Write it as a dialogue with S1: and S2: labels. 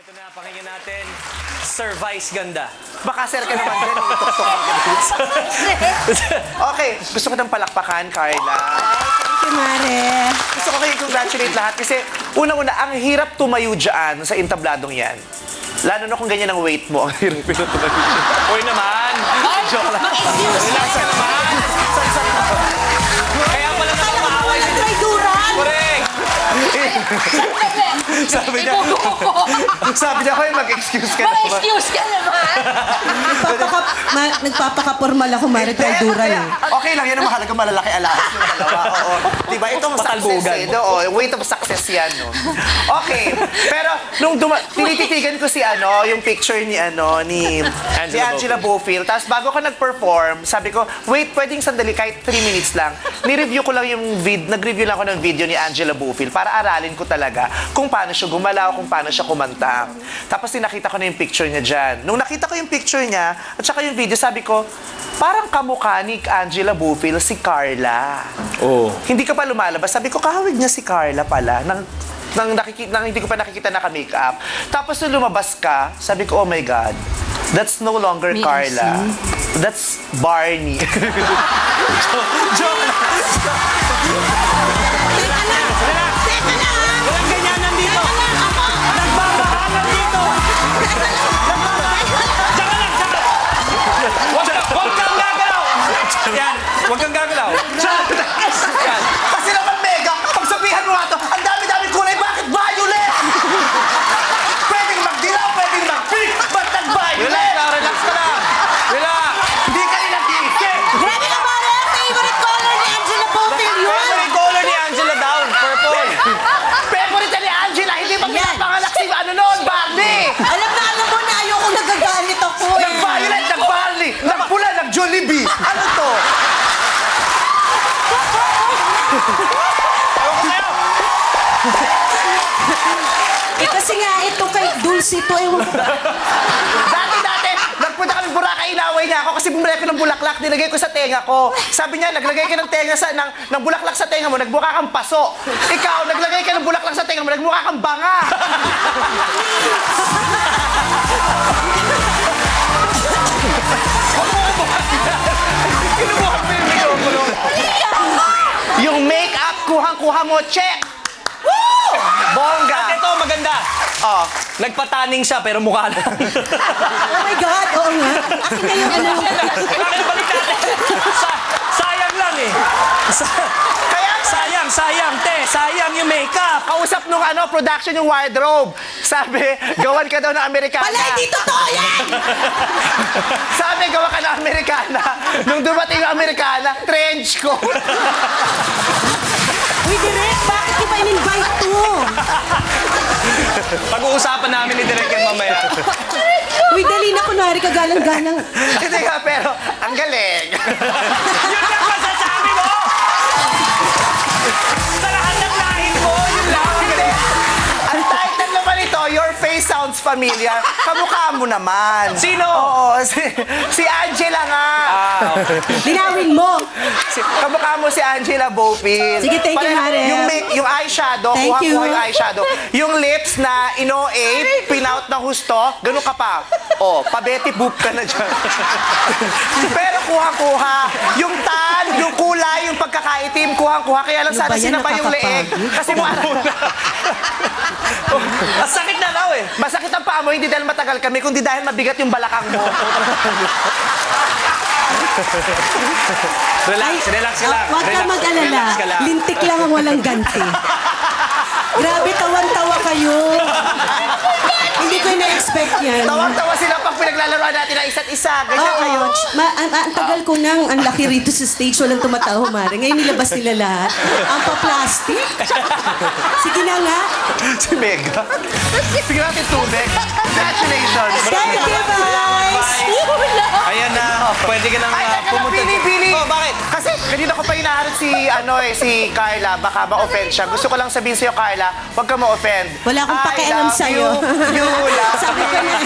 S1: Ito na, pakinggan natin. Sir Vice Ganda.
S2: Baka sir ka naman din. Okay, gusto ko ng palakpakan, Carla.
S3: Thank you, Mare.
S2: Gusto ko kayo congratulate lahat kasi unang-una, ang hirap tumayo dyan sa intabladong yan. Lalo na kung ganyan ang weight mo. Ang hirap tumayo dyan.
S1: Uy naman! Joke lang. Relax ka naman! Kaya pala naman maaway si... Correct!
S2: Sabi niya, hoy, mag-excuse ka naman.
S4: Mag-excuse ka naman!
S3: Nagpapakapormal ako, Mare, Kalduran eh.
S2: Okay lang, yan ang mahalaga malalaki alahas yung dalawa. Oo. Diba, itong success eh. Oo, weight of success yan, no? Okay. Pero, nung tinititigan ko si yung picture ni Angela Bofill. Tapos bago ko nag-perform, sabi ko, wait, pwedeng sandali, kahit 3 minutes lang. Ni-review ko lang yung nag-review lang ako ng video ni Angela Bofill para aralin ko talaga kung paano siya gumalaw, kung paano siya kumanta. Tapos nakita ko na yung picture niya dyan. Nung nakita ko yung picture niya, at saka yung video, sabi ko, parang kamukha ni Angela Bofill si Carla.
S1: Oh.
S2: Hindi ka pa lumalabas. Sabi ko, kahawig niya si Carla pala. Nang hindi ko pa nakikita naka-makeup. Tapos nung lumabas ka, sabi ko, oh my God, that's no longer Carla. That's Barney. Joke lang.
S3: Teka lang! Teka lang!
S1: Walang ganyanan dito! Nagbabahalan dito! Tsaka lang! Huwag kang gagalaw! Yan, huwag kang gagalaw. Yan.
S2: Kasi naman, Mega, pagsabihan mo nga to, ang dami-dami kulay, bakit violet? Pwedeng magdilaw, pwedeng mag-pink, ba't nag-violet?
S1: Relax ka lang! Relax!
S2: Hindi ka rin nag-iisip.
S4: Grabe ka, Mare! Favorite color ni Angela Bofill yun!
S1: Favorite color ni Angela down, purple.
S2: Favorite ni Angela, hindi ba pinapanganak si noon, Barney?
S4: Alam mo na ayoko nagagalit ako eh!
S2: Nag-violet, nag-barley, nag-pula, nag-Jollibee. Ano to?
S3: Kasi nga, ito kay Dulce to, ewan ko.
S2: Dati, nagpunta kami Boracay, inaway niya ako kasi bumili ko ng bulaklak, nilagay ko sa tenga ko. Sabi niya, naglagay ka ng bulaklak sa tenga mo, nagmukha kang paso. Ikaw, naglagay ka ng bulaklak sa tenga mo, nagmukha kang banga. Kinubuhan mo yung mikropono. Yung make-up, kuhang-kuha mo, check. Woo! Bongga.
S1: At ito, maganda.
S2: Oh.
S1: Nagpataning siya, pero mukha lang.
S3: Oh my God, oo nga. Akin na yung ano.
S1: Bakit balik natin? Sayang lang eh. Sayang, te. Sayang yung makeup.
S2: Kausap nung production yung wardrobe. Sabi, gawan ka daw ng Amerikana.
S4: Wala, hindi totoo yan!
S2: Sabi, gawa ka ng Amerikana. Nung dumating yung Amerikana, trench coat.
S3: Uy, Direk, bakit di ba in-invite to?
S1: Pag-uusapan namin ni Direk yan mamaya.
S3: Uy, dali na, kunwari ka galang-galang.
S2: Hindi nga, pero ang galing.
S1: Yun lang masasabi mo! Sa lahat ng lahin mo, yun lang.
S2: Hindi. Ang title naman ito, Your Face Sounds Familiar. Kamukha mo naman.
S1: Sino?
S2: Oo, si Angela nga.
S3: Linawin mo.
S2: Kamukha mo si Angela Bofill.
S3: Sige, thank you, Mare.
S2: Yung eyeshadow,
S3: Thank you.
S2: kuha yung eyeshadow. Yung lips na ino-ape, pinout na husto, ganun ka pa. Oh, pa-Betty Boop ka na dyan. Pero kuha-kuha. Yung tan, yung kulay, yung pagkakaitim, kuha-kuha. Kaya lang
S3: Ano
S2: sana
S3: ba yan?
S2: sinapa yung leeg. Kasi mo
S1: Masakit na daw eh.
S2: masakit ang paa mo, hindi dahil matagal kami, kundi dahil mabigat yung balakang mo.
S1: Relax ka lang.
S3: Huwag ka mag-alala.
S1: Relax ka lang.
S3: Lintik lang ang walang ganti. Grabe, tawan-tawa kayo. Hindi ko na-expect yan.
S2: Tawag-tawa sila pag pinaglalaroan natin ng isa't isa. Ganyan
S3: Oo.
S2: kayo.
S3: Ang tagal ko nang ang laki rito sa stage, walang tumatawa, Mare. Ngayon nilabas nila lahat. Ang pa-plastic. Sige na nga.
S2: Si Mega. Sige natin tubig. Congratulations.
S3: Thank you, guys.
S1: Ayan na. Pwede ka nang
S2: Ay, teka lang,
S1: pumunta.
S2: Pili.
S1: Oh, bakit?
S2: Kasi kanina ko pa hinaharap si Carla. Baka ma-offend siya. Gusto ko lang sabihin sa'yo, Carla, huwag ka ma-offend.
S3: Wala akong
S2: I
S3: pakialam
S2: love
S3: sa'yo.
S2: You love
S3: Sabi ko na.